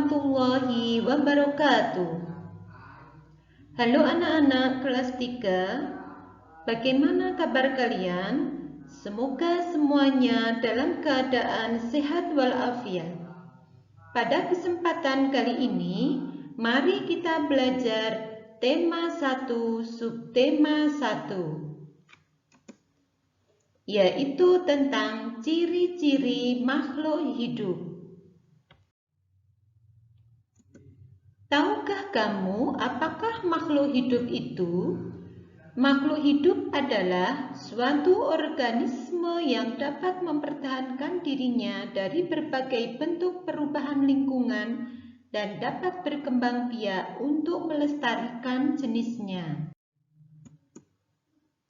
warahmatullahi wabarakatuh. Halo anak-anak kelas 3, bagaimana kabar kalian? Semoga semuanya dalam keadaan sehat walafiat. Pada kesempatan kali ini, mari kita belajar tema 1 subtema 1, yaitu tentang ciri-ciri makhluk hidup. Tahukah kamu apakah makhluk hidup itu? Makhluk hidup adalah suatu organisme yang dapat mempertahankan dirinya dari berbagai bentuk perubahan lingkungan dan dapat berkembang biak untuk melestarikan jenisnya.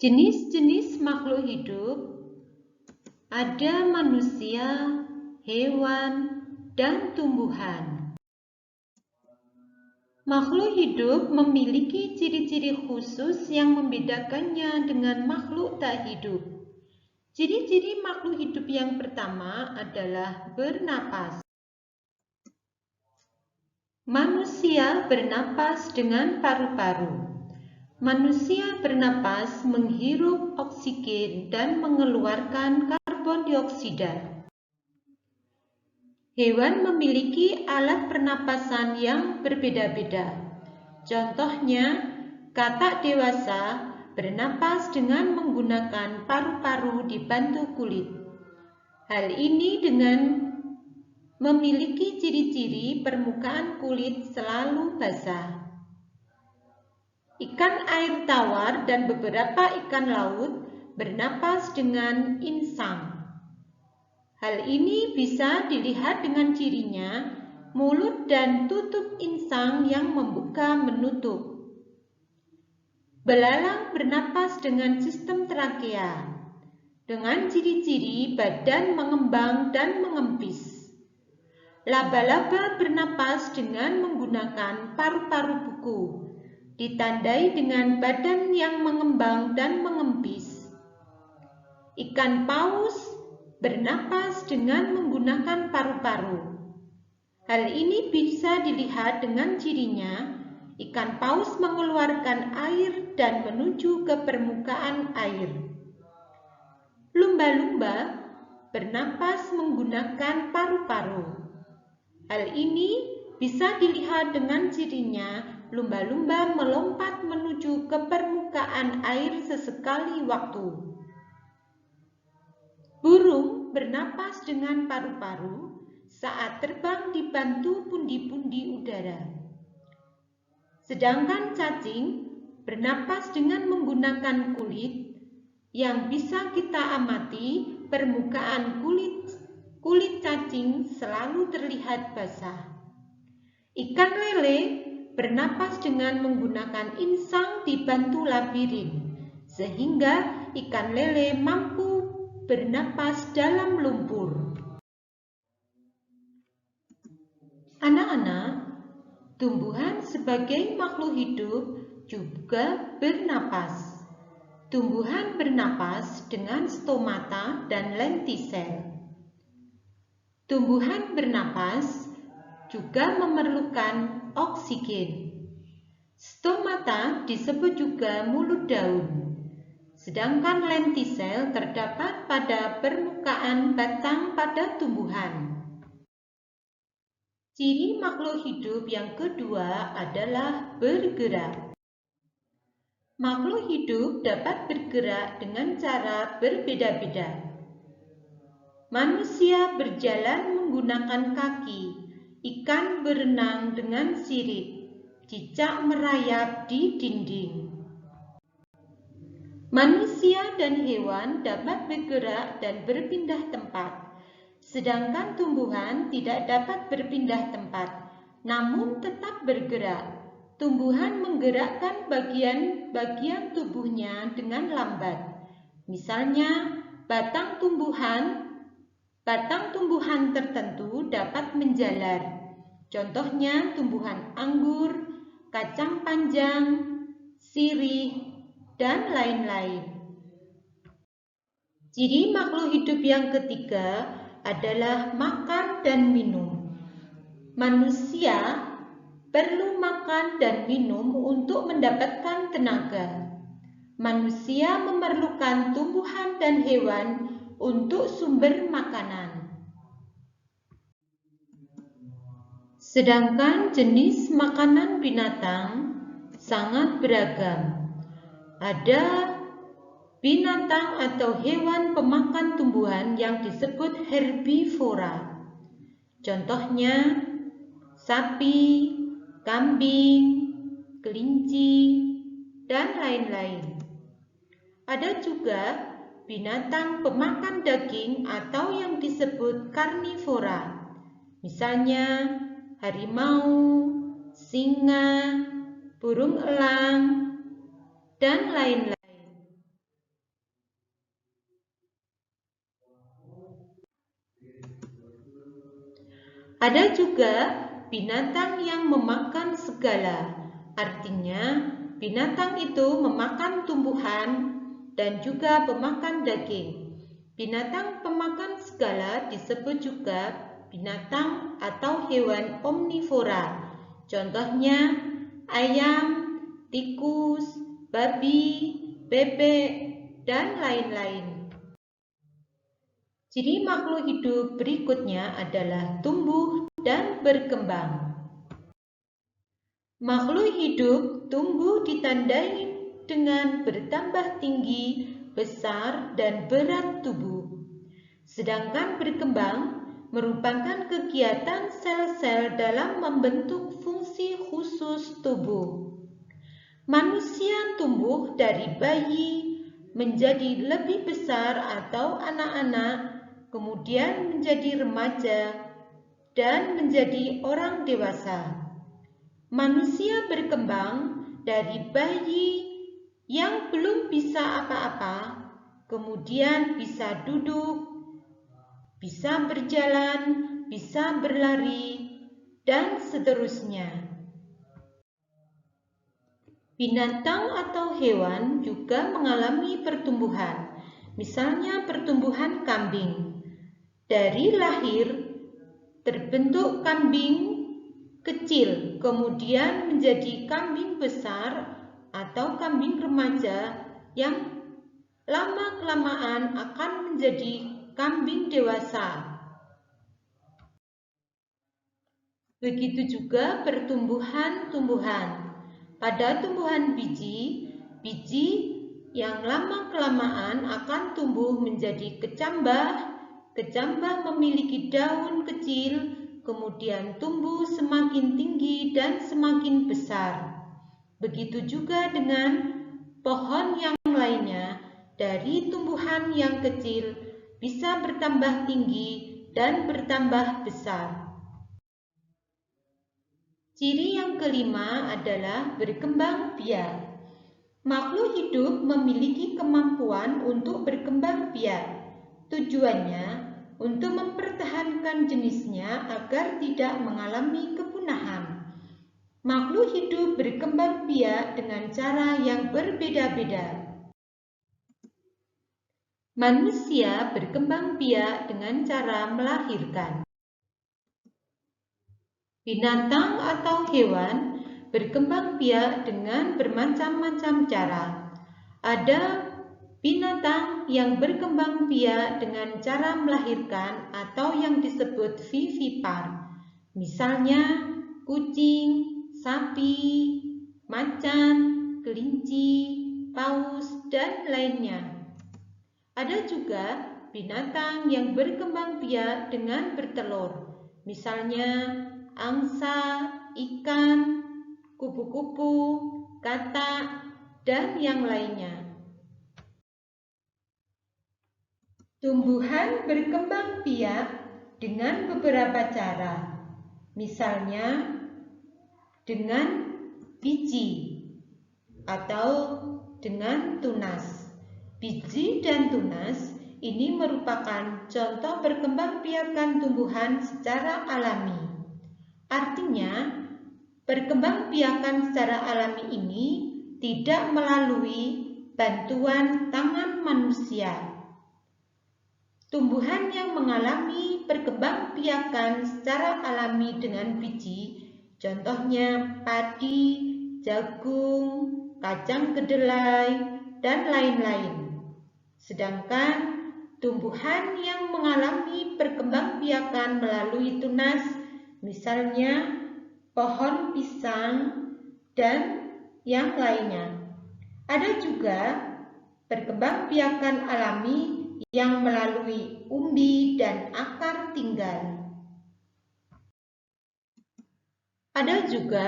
Jenis-jenis makhluk hidup ada manusia, hewan, dan tumbuhan. Makhluk hidup memiliki ciri-ciri khusus yang membedakannya dengan makhluk tak hidup. Ciri-ciri makhluk hidup yang pertama adalah bernapas. Manusia bernapas dengan paru-paru. Manusia bernapas menghirup oksigen dan mengeluarkan karbon dioksida. Hewan memiliki alat pernapasan yang berbeda-beda. Contohnya, katak dewasa bernapas dengan menggunakan paru-paru dibantu kulit. Hal ini dengan memiliki ciri-ciri permukaan kulit selalu basah. Ikan air tawar dan beberapa ikan laut bernapas dengan insang. Hal ini bisa dilihat dengan cirinya mulut dan tutup insang yang membuka menutup. Belalang bernapas dengan sistem trakea, dengan ciri-ciri badan mengembang dan mengempis. Laba-laba bernapas dengan menggunakan paru-paru buku, ditandai dengan badan yang mengembang dan mengempis. Ikan paus bernapas dengan menggunakan paru-paru. Hal ini bisa dilihat dengan cirinya, ikan paus mengeluarkan air dan menuju ke permukaan air. Lumba-lumba bernapas menggunakan paru-paru. Hal ini bisa dilihat dengan cirinya, lumba-lumba melompat menuju ke permukaan air sesekali waktu. Burung bernapas dengan paru-paru saat terbang dibantu pundi-pundi udara. Sedangkan cacing bernapas dengan menggunakan kulit yang bisa kita amati permukaan kulit cacing selalu terlihat basah. Ikan lele bernapas dengan menggunakan insang dibantu labirin, sehingga ikan lele mampu bernapas dalam lumpur. Anak-anak, tumbuhan sebagai makhluk hidup juga bernapas. Tumbuhan bernapas dengan stomata dan lentisel. Tumbuhan bernapas juga memerlukan oksigen. Stomata disebut juga mulut daun. Sedangkan lentisel terdapat pada permukaan batang pada tumbuhan. Ciri makhluk hidup yang kedua adalah bergerak. Makhluk hidup dapat bergerak dengan cara berbeda-beda. Manusia berjalan menggunakan kaki, ikan berenang dengan sirip, cicak merayap di dinding. Manusia dan hewan dapat bergerak dan berpindah tempat, sedangkan tumbuhan tidak dapat berpindah tempat, namun tetap bergerak. Tumbuhan menggerakkan bagian-bagian tubuhnya dengan lambat. Misalnya, batang tumbuhan tertentu dapat menjalar. Contohnya tumbuhan anggur, kacang panjang, sirih, dan lain-lain. Ciri makhluk hidup yang ketiga adalah makan dan minum. Manusia perlu makan dan minum untuk mendapatkan tenaga. Manusia memerlukan tumbuhan dan hewan untuk sumber makanan. Sedangkan jenis makanan binatang sangat beragam. Ada binatang atau hewan pemakan tumbuhan yang disebut herbivora. Contohnya sapi, kambing, kelinci, dan lain-lain. Ada juga binatang pemakan daging atau yang disebut karnivora. Misalnya harimau, singa, burung elang, dan lain-lain. Ada juga binatang yang memakan segala, artinya binatang itu memakan tumbuhan dan juga pemakan daging. Binatang pemakan segala disebut juga binatang atau hewan omnivora. Contohnya ayam, tikus, babi, bebek, dan lain-lain. Ciri makhluk hidup berikutnya adalah tumbuh dan berkembang. Makhluk hidup tumbuh ditandai dengan bertambah tinggi, besar, dan berat tubuh. Sedangkan berkembang merupakan kegiatan sel-sel dalam membentuk fungsi khusus tubuh. Manusia tumbuh dari bayi menjadi lebih besar atau anak-anak, kemudian menjadi remaja, dan menjadi orang dewasa. Manusia berkembang dari bayi yang belum bisa apa-apa, kemudian bisa duduk, bisa berjalan, bisa berlari, dan seterusnya. Binatang atau hewan juga mengalami pertumbuhan, misalnya pertumbuhan kambing. Dari lahir terbentuk kambing kecil, kemudian menjadi kambing besar atau kambing remaja yang lama-kelamaan akan menjadi kambing dewasa. Begitu juga pertumbuhan tumbuhan. Pada tumbuhan biji yang lama-kelamaan akan tumbuh menjadi kecambah. Kecambah memiliki daun kecil, kemudian tumbuh semakin tinggi dan semakin besar. Begitu juga dengan pohon yang lainnya, dari tumbuhan yang kecil bisa bertambah tinggi dan bertambah besar. Ciri yang kelima adalah berkembang biak. Makhluk hidup memiliki kemampuan untuk berkembang biak. Tujuannya untuk mempertahankan jenisnya agar tidak mengalami kepunahan. Makhluk hidup berkembang biak dengan cara yang berbeda-beda. Manusia berkembang biak dengan cara melahirkan. Binatang atau hewan berkembang biak dengan bermacam-macam cara. Ada binatang yang berkembang biak dengan cara melahirkan atau yang disebut vivipar. Misalnya kucing, sapi, macan, kelinci, paus, dan lainnya. Ada juga binatang yang berkembang biak dengan bertelur. Misalnya angsa, ikan, kupu-kupu, katak, dan yang lainnya. Tumbuhan berkembang biak dengan beberapa cara, misalnya dengan biji atau dengan tunas. Biji dan tunas ini merupakan contoh berkembang biakan tumbuhan secara alami. Artinya, perkembang biakan secara alami ini tidak melalui bantuan tangan manusia. Tumbuhan yang mengalami perkembangbiakan secara alami dengan biji, contohnya padi, jagung, kacang kedelai, dan lain-lain. Sedangkan tumbuhan yang mengalami perkembangbiakan melalui tunas, misalnya pohon pisang dan yang lainnya. Ada juga perkembangbiakan alami yang melalui umbi dan akar tinggal. Ada juga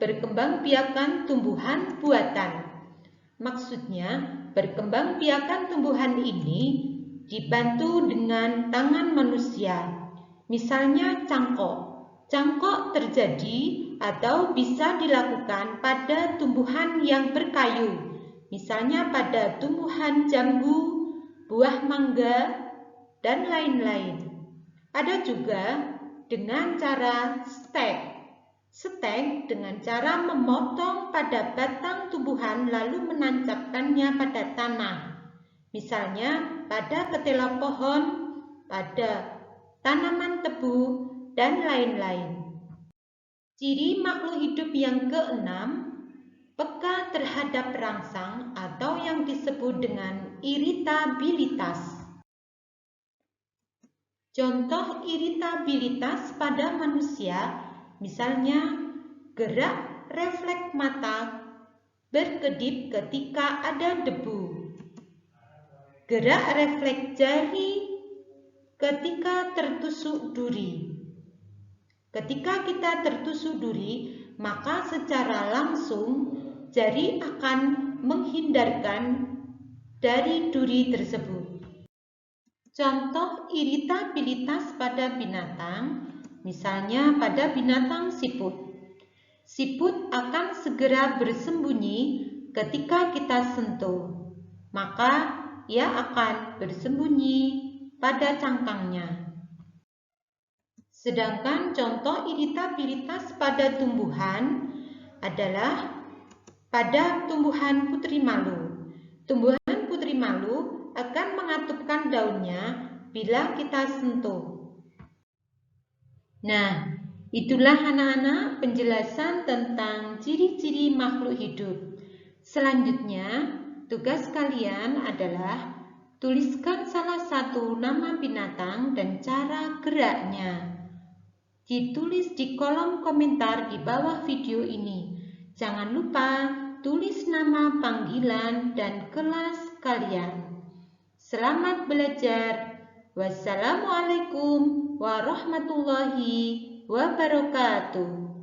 perkembangbiakan tumbuhan buatan. Maksudnya, perkembangbiakan tumbuhan ini dibantu dengan tangan manusia. Misalnya cangkok. Cangkok terjadi atau bisa dilakukan pada tumbuhan yang berkayu. Misalnya pada tumbuhan jambu, buah mangga, dan lain-lain. Ada juga dengan cara stek. Stek dengan cara memotong pada batang tumbuhan lalu menancapkannya pada tanah. Misalnya pada ketela pohon, pada tanaman tebu, dan lain-lain. Ciri makhluk hidup yang keenam, peka terhadap rangsang atau yang disebut dengan iritabilitas. Contoh iritabilitas pada manusia, misalnya gerak refleks mata berkedip ketika ada debu, gerak refleks jari ketika tertusuk duri. Ketika kita tertusuk duri, maka secara langsung jari akan menghindarkan dari duri tersebut. Contoh iritabilitas pada binatang, misalnya pada binatang siput. Siput akan segera bersembunyi ketika kita sentuh, maka ia akan bersembunyi pada cangkangnya. Sedangkan contoh iritabilitas pada tumbuhan adalah pada tumbuhan putri malu. Tumbuhan putri malu akan mengatupkan daunnya bila kita sentuh. Nah, itulah anak-anak penjelasan tentang ciri-ciri makhluk hidup. Selanjutnya, tugas kalian adalah tuliskan salah satu nama binatang dan cara geraknya. Ditulis di kolom komentar di bawah video ini. Jangan lupa tulis nama panggilan dan kelas kalian. Selamat belajar. Wassalamualaikum warahmatullahi wabarakatuh.